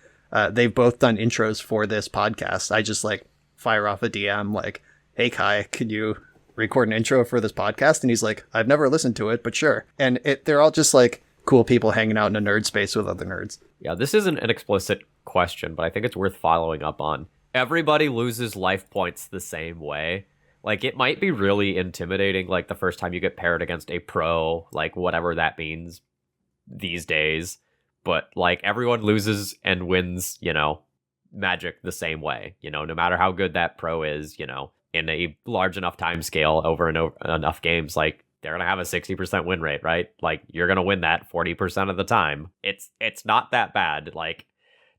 They've both done intros for this podcast. I just like fire off a DM like, hey Kai, can you record an intro for this podcast? And he's like, I've never listened to it, but sure. And they're all just like cool people hanging out in a nerd space with other nerds. Yeah, this isn't an explicit question, but I think it's worth following up on. Everybody loses life points the same way. Like, it might be really intimidating, like, the first time you get paired against a pro, like, whatever that means these days. But, like, everyone loses and wins, Magic the same way. No matter how good that pro is, in a large enough time scale over and over enough games, like, they're going to have a 60% win rate, right? Like, you're going to win that 40% of the time. It's not that bad. Like,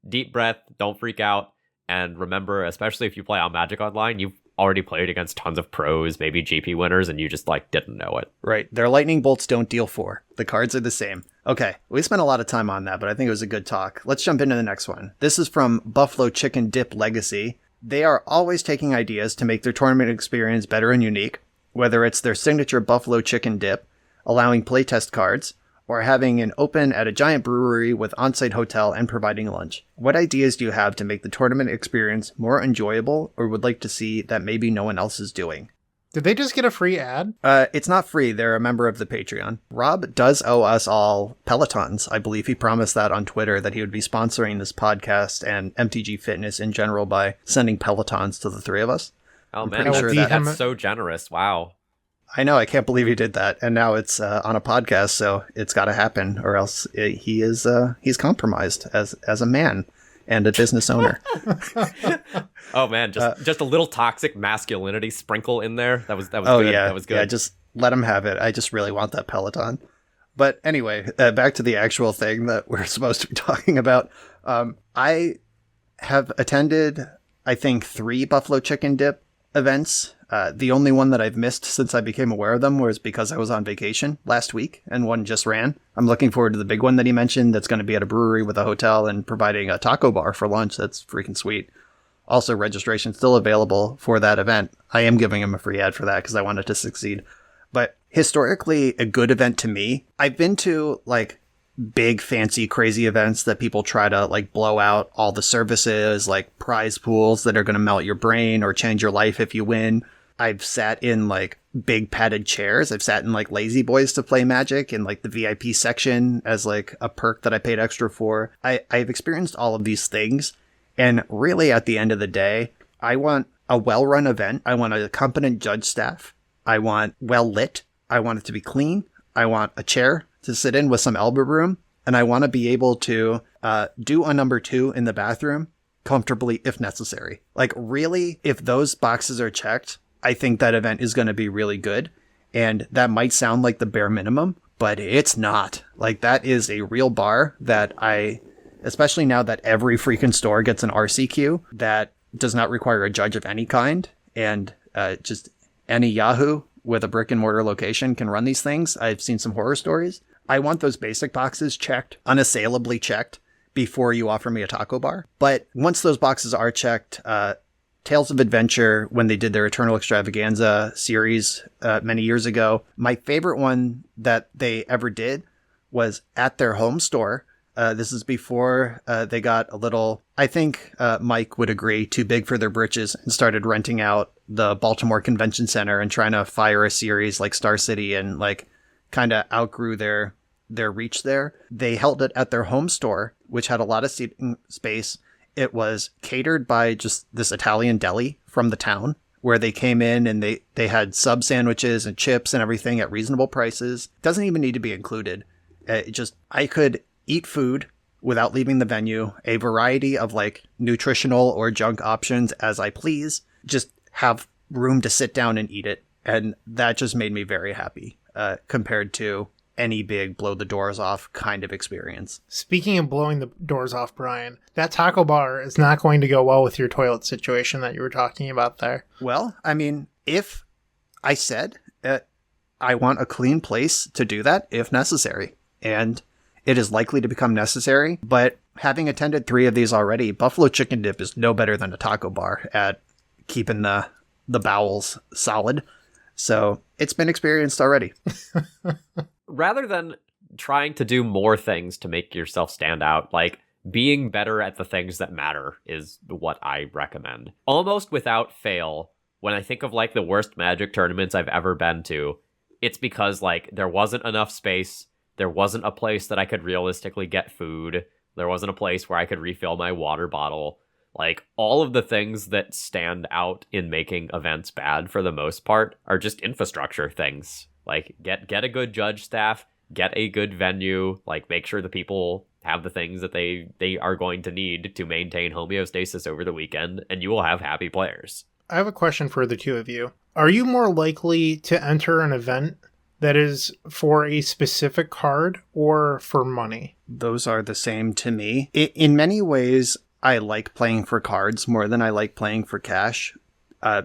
deep breath, don't freak out. And remember, especially if you play on Magic Online, you've already played against tons of pros, maybe GP winners, and you just, like, didn't know it. Right. Their lightning bolts don't deal 4. The cards are the same. Okay, we spent a lot of time on that, but I think it was a good talk. Let's jump into the next one. This is from Buffalo Chicken Dip Legacy. They are always taking ideas to make their tournament experience better and unique, whether it's their signature Buffalo Chicken Dip, allowing playtest cards, or having an open at a giant brewery with on-site hotel and providing lunch. What ideas do you have to make the tournament experience more enjoyable, or would like to see that maybe no one else is doing? Did they just get a free ad? It's not free. They're a member of the Patreon. Rob does owe us all Pelotons. I believe he promised that on Twitter, that he would be sponsoring this podcast and MTG Fitness in general by sending Pelotons to the three of us. Oh, man, pretty sure that's so generous. Wow. I know. I can't believe he did that. And now it's on a podcast, so it's got to happen, or else he's compromised as a man and a business owner. Oh man, just a little toxic masculinity sprinkle in there. That was oh, good. Yeah. That was good. Yeah, just let him have it. I just really want that Peloton. But anyway, back to the actual thing that we're supposed to be talking about. I have attended, I think, 3 Buffalo Chicken Dip events. The only one that I've missed since I became aware of them was because I was on vacation last week and one just ran. I'm looking forward to the big one that he mentioned that's going to be at a brewery with a hotel and providing a taco bar for lunch. That's freaking sweet. Also, registration still available for that event. I am giving him a free ad for that because I want it to succeed. But historically, a good event to me, I've been to like big, fancy, crazy events that people try to like blow out all the services, like prize pools that are going to melt your brain or change your life if you win. I've sat in like big padded chairs. I've sat in like lazy boys to play Magic in like the VIP section as like a perk that I paid extra for. I've experienced all of these things. And really at the end of the day, I want a well-run event. I want a competent judge staff. I want well lit. I want it to be clean. I want a chair to sit in with some elbow room. And I want to be able to do a number 2 in the bathroom comfortably if necessary. Like really, if those boxes are checked, I think that event is going to be really good. And that might sound like the bare minimum, but it's not. Like that is a real bar that especially now that every freaking store gets an RCQ that does not require a judge of any kind. And just any Yahoo with a brick and mortar location can run these things. I've seen some horror stories. I want those basic boxes checked, unassailably checked before you offer me a taco bar. But once those boxes are checked, Tales of Adventure, when they did their Eternal Extravaganza series many years ago, my favorite one that they ever did was at their home store. This is before they got a little, I think Mike would agree, too big for their britches and started renting out the Baltimore Convention Center and trying to fire a series like Star City and like kind of outgrew their reach there. They held it at their home store, which had a lot of seating space. It was catered by just this Italian deli from the town where they came in and they had sub sandwiches and chips and everything at reasonable prices. Doesn't even need to be included. I could eat food without leaving the venue, a variety of like nutritional or junk options as I please, just have room to sit down and eat it. And that just made me very happy compared to any big blow the doors off kind of experience. Speaking of blowing the doors off, Brian, that taco bar is not going to go well with your toilet situation that you were talking about there. Well, I mean, if I said I want a clean place to do that if necessary, and it is likely to become necessary, but having attended 3 of these already, Buffalo Chicken Dip is no better than a taco bar at keeping the bowels solid. So it's been experienced already. Rather than trying to do more things to make yourself stand out, like being better at the things that matter is what I recommend. Almost without fail, when I think of like the worst Magic tournaments I've ever been to, it's because like there wasn't enough space, there wasn't a place that I could realistically get food, there wasn't a place where I could refill my water bottle. Like, all of the things that stand out in making events bad for the most part are just infrastructure things. Like, get a good judge staff, get a good venue, like, make sure the people have the things that they are going to need to maintain homeostasis over the weekend, and you will have happy players. I have a question for the two of you. Are you more likely to enter an event that is for a specific card or for money? Those are the same to me. In many ways, I like playing for cards more than I like playing for cash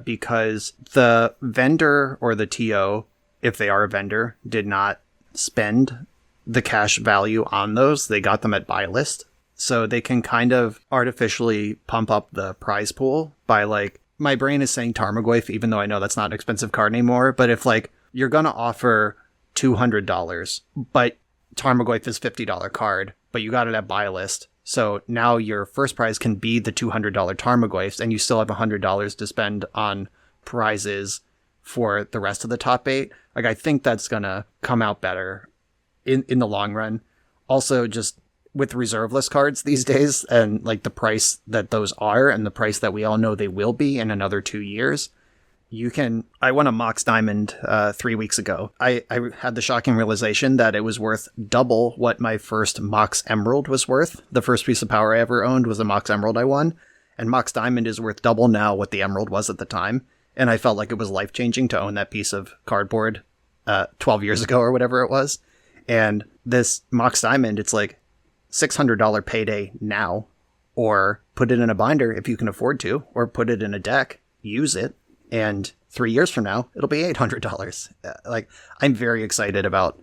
because the vendor or the TO, if they are a vendor, did not spend the cash value on those. They got them at buy list. So they can kind of artificially pump up the prize pool by like, my brain is saying Tarmogoyf, even though I know that's not an expensive card anymore. But if like you're going to offer $200, but Tarmogoyf is $50 card, but you got it at buy list. So now your first prize can be the $200 Tarmogoyfs, and you still have $100 to spend on prizes for the rest of the top 8. Like, I think that's going to come out better in the long run. Also, just with reserve list cards these days, and like the price that those are, and the price that we all know they will be in another 2 years, I won a Mox Diamond 3 weeks ago. I had the shocking realization that it was worth double what my first Mox Emerald was worth. The first piece of power I ever owned was a Mox Emerald I won. And Mox Diamond is worth double now what the Emerald was at the time. And I felt like it was life-changing to own that piece of cardboard 12 years ago or whatever it was. And this Mox Diamond, it's like $600 payday now. Or put it in a binder if you can afford to. Or put it in a deck. Use it. And 3 years from now, it'll be $800. Like, I'm very excited about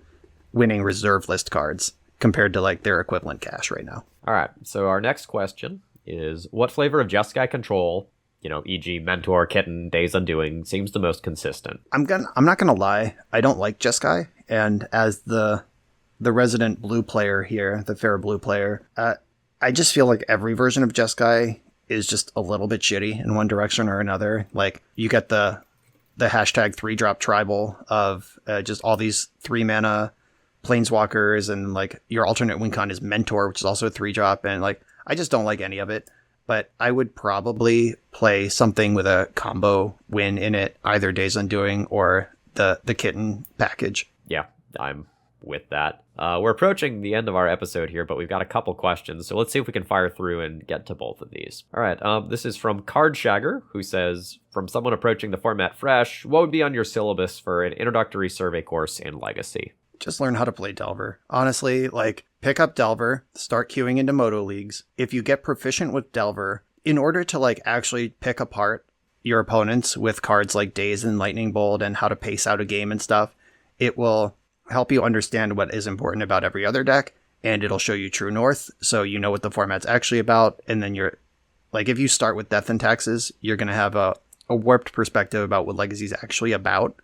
winning reserve list cards compared to like their equivalent cash right now. All right. So our next question is, what flavor of Jeskai control, e.g. Mentor, Kitten, Days Undoing, seems the most consistent? I'm not gonna lie, I don't like Jeskai, and as the the resident blue player here, the fair blue player, I just feel like every version of Jeskai is just a little bit shitty in one direction or another. Like, you get the hashtag 3-drop tribal of just all these 3-mana planeswalkers, and like your alternate win con is Mentor, which is also a 3-drop, and like I just don't like any of it. But I would probably play something with a combo win in it, either Days Undoing or the Kitten package. Yeah, I'm with that. We're approaching the end of our episode here, but we've got a couple questions, so let's see if we can fire through and get to both of these. All right, this is from Cardshagger, who says, from someone approaching the format fresh, what would be on your syllabus for an introductory survey course in Legacy? Just learn how to play Delver. Honestly, like, pick up Delver, start queuing into Moto Leagues. If you get proficient with Delver, in order to like actually pick apart your opponents with cards like Daze and Lightning Bolt and how to pace out a game and stuff, it will help you understand what is important about every other deck, and it'll show you True North, so you know what the format's actually about. And then you're like, if you start with Death and Taxes, you're going to have a warped perspective about what Legacy's actually about,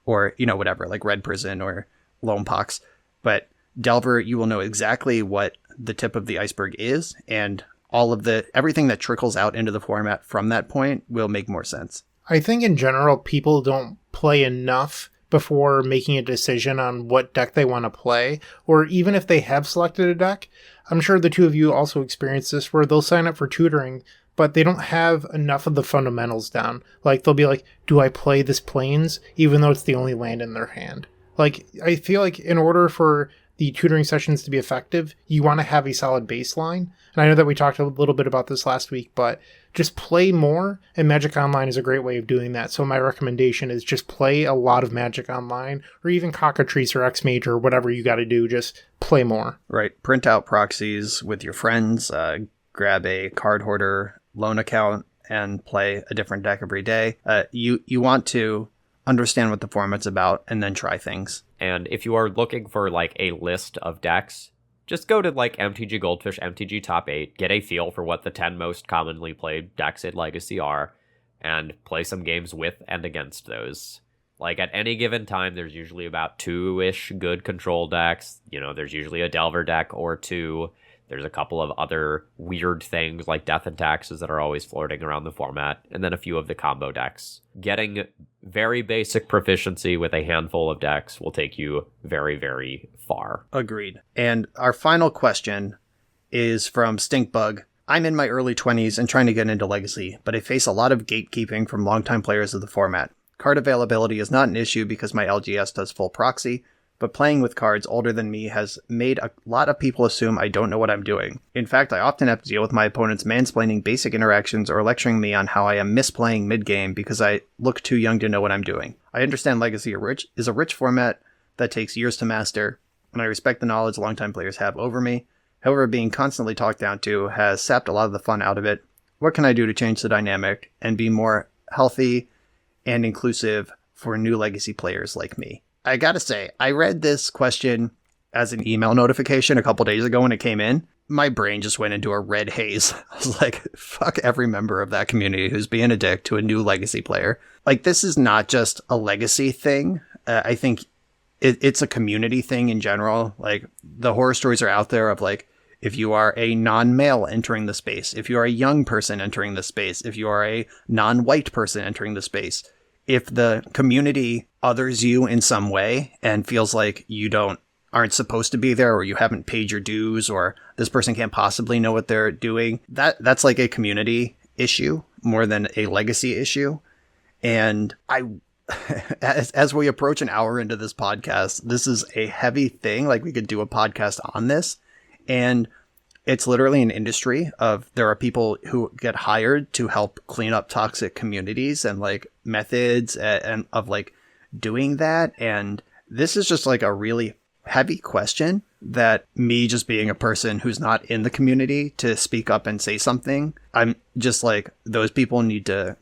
or, you know, whatever, like Red Prison or Lone Pox. But Delver, you will know exactly what the tip of the iceberg is, and all of everything that trickles out into the format from that point will make more sense. I think in general, people don't play enough before making a decision on what deck they want to play, or even if they have selected a deck. I'm sure the two of you also experience this, where they'll sign up for tutoring, but they don't have enough of the fundamentals down. Like, they'll be like, do I play this Plains, even though it's the only land in their hand? Like, I feel like in order for the tutoring sessions to be effective, you want to have a solid baseline. And I know that we talked a little bit about this last week, but just play more, and Magic Online is a great way of doing that. So my recommendation is just play a lot of Magic Online, or even Cockatrice or X-Mage or whatever you got to do. Just play more. Right. Print out proxies with your friends, grab a card hoarder loan account, and play a different deck every day. You want to understand what the format's about and then try things. And if you are looking for like a list of decks, just go to like MTG Goldfish, MTG Top 8, get a feel for what the 10 most commonly played decks in Legacy are, and play some games with and against those. Like, at any given time, there's usually about 2-ish good control decks. You know, there's usually a Delver deck or two. There's a couple of other weird things like Death and Taxes that are always floating around the format, and then a few of the combo decks. Getting very basic proficiency with a handful of decks will take you very, very far. Agreed. And our final question is from Stinkbug. I'm in my early 20s and trying to get into Legacy, but I face a lot of gatekeeping from longtime players of the format. Card availability is not an issue because my LGS does full proxy, but playing with cards older than me has made a lot of people assume I don't know what I'm doing. In fact, I often have to deal with my opponents mansplaining basic interactions or lecturing me on how I am misplaying mid-game because I look too young to know what I'm doing. I understand Legacy is a rich format that takes years to master, and I respect the knowledge longtime players have over me. However, being constantly talked down to has sapped a lot of the fun out of it. What can I do to change the dynamic and be more healthy and inclusive for new Legacy players like me? I gotta say, I read this question as an email notification a couple days ago when it came in. My brain just went into a red haze. I was like, fuck every member of that community who's being a dick to a new Legacy player. Like, this is not just a Legacy thing. I think it's a community thing in general. Like, the horror stories are out there of, like, if you are a non-male entering the space, if you are a young person entering the space, if you are a non-white person entering the space, if the community others you in some way and feels like you aren't supposed to be there, or you haven't paid your dues, or this person can't possibly know what they're doing, that's like a community issue more than a Legacy issue. And as we approach an hour into this podcast, this is a heavy thing. Like, we could do a podcast on this, and it's literally an industry of, there are people who get hired to help clean up toxic communities and like methods and of like doing that. And this is just like a really heavy question that me, just being a person who's not in the community, to speak up and say something, I'm just like, those people need to,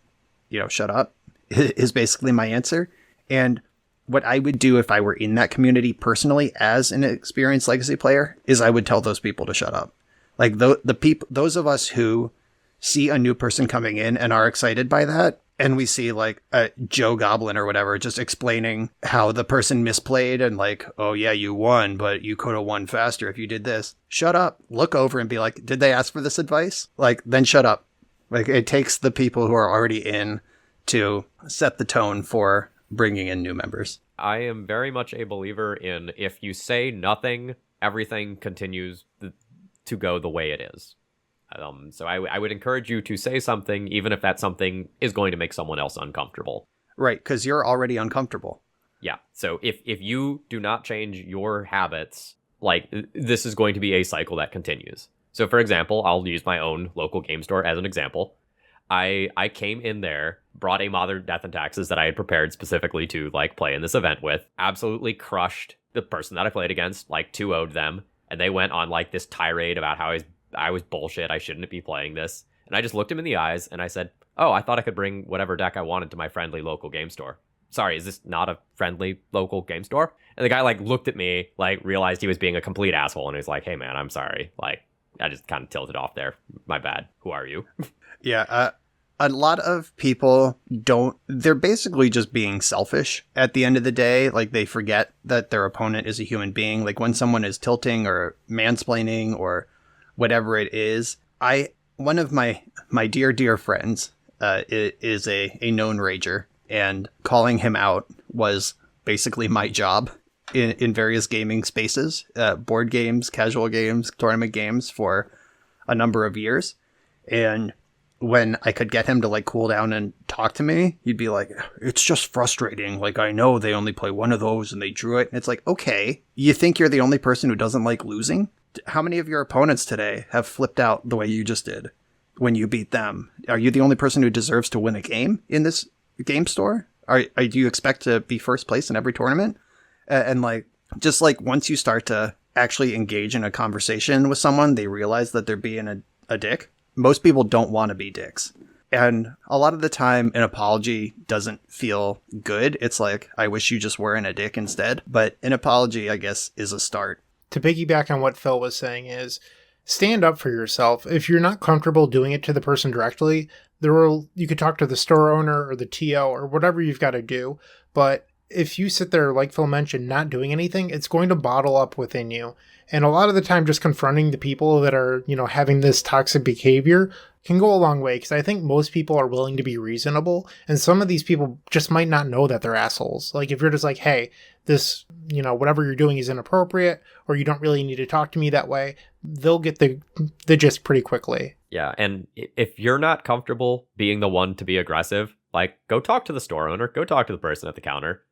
shut up, is basically my answer. And what I would do if I were in that community personally as an experienced Legacy player is I would tell those people to shut up. Like, those of us who see a new person coming in and are excited by that, and we see like Joe Goblin or whatever just explaining how the person misplayed and like, oh yeah, you won, but you could have won faster if you did this. Shut up. Look over and be like, did they ask for this advice? Like, then shut up. Like, it takes the people who are already in to set the tone for bringing in new members. I am very much a believer in if you say nothing, everything continues to go the way it is. So I would encourage you to say something, even if that something is going to make someone else uncomfortable. Right, because you're already uncomfortable. Yeah, so if you do not change your habits, like, this is going to be a cycle that continues. So, for example, I'll use my own local game store as an example. I came in there, brought a Modern Death and Taxes that I had prepared specifically to, like, play in this event with, absolutely crushed the person that I played against, like, 2-0'd them, and they went on, like, this tirade about how I was bullshit, I shouldn't be playing this. And I just looked him in the eyes, and I said, oh, I thought I could bring whatever deck I wanted to my friendly local game store. Sorry, is this not a friendly local game store? And the guy, like, looked at me, like, realized he was being a complete asshole, and he was like, hey, man, I'm sorry. Like, I just kind of tilted off there. My bad. Who are you? Yeah, a lot of people they're basically just being selfish at the end of the day. Like, they forget that their opponent is a human being. Like, when someone is tilting or mansplaining or whatever it is, one of my dear friends is a known rager, and calling him out was basically my job in various gaming spaces, board games, casual games, tournament games for a number of years. And when I could get him to like cool down and talk to me, he'd be like, it's just frustrating. Like, I know they only play one of those and they drew it. And it's like, okay, you think you're the only person who doesn't like losing? How many of your opponents today have flipped out the way you just did when you beat them? Are you the only person who deserves to win a game in this game store? Do you expect to be first place in every tournament? And like, just like once you start to actually engage in a conversation with someone, they realize that they're being a dick. Most people don't want to be dicks. And a lot of the time, an apology doesn't feel good. It's like, I wish you just weren't a dick instead. But an apology, I guess, is a start. To piggyback on what Phil was saying is, stand up for yourself. If you're not comfortable doing it to the person directly, you could talk to the store owner or the TO or whatever you've got to do. But if you sit there, like Phil mentioned, not doing anything, it's going to bottle up within you. And a lot of the time, just confronting the people that are, having this toxic behavior can go a long way, because I think most people are willing to be reasonable. And some of these people just might not know that they're assholes. Like, if you're just like, hey, this, whatever you're doing is inappropriate, or you don't really need to talk to me that way, they'll get the gist pretty quickly. Yeah, and if you're not comfortable being the one to be aggressive, like, go talk to the store owner, go talk to the person at the counter.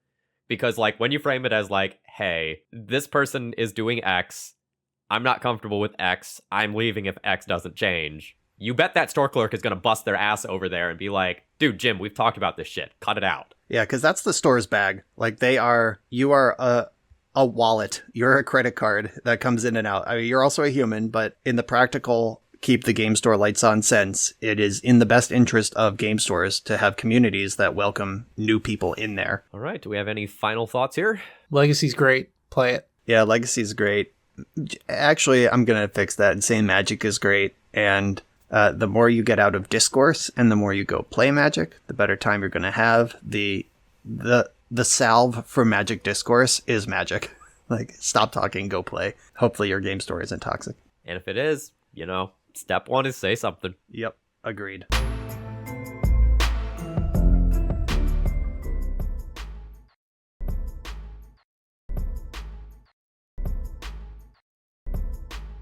Because, like, when you frame it as, like, hey, this person is doing X, I'm not comfortable with X, I'm leaving if X doesn't change, you bet that store clerk is going to bust their ass over there and be like, dude, Jim, we've talked about this shit. Cut it out. Yeah, because that's the store's bag. Like, you are a wallet. You're a credit card that comes in and out. I mean, you're also a human, but in the practical keep the game store lights on sense, it is in the best interest of game stores to have communities that welcome new people in there. All right. Do we have any final thoughts here? Legacy's great. Play it. Yeah, Legacy's great. Actually, I'm going to fix that and say Magic is great. And the more you get out of discourse and the more you go play Magic, the better time you're going to have. The salve for Magic discourse is Magic. Like, stop talking, go play. Hopefully your game store isn't toxic. And if it is, step one is say something. Yep, agreed.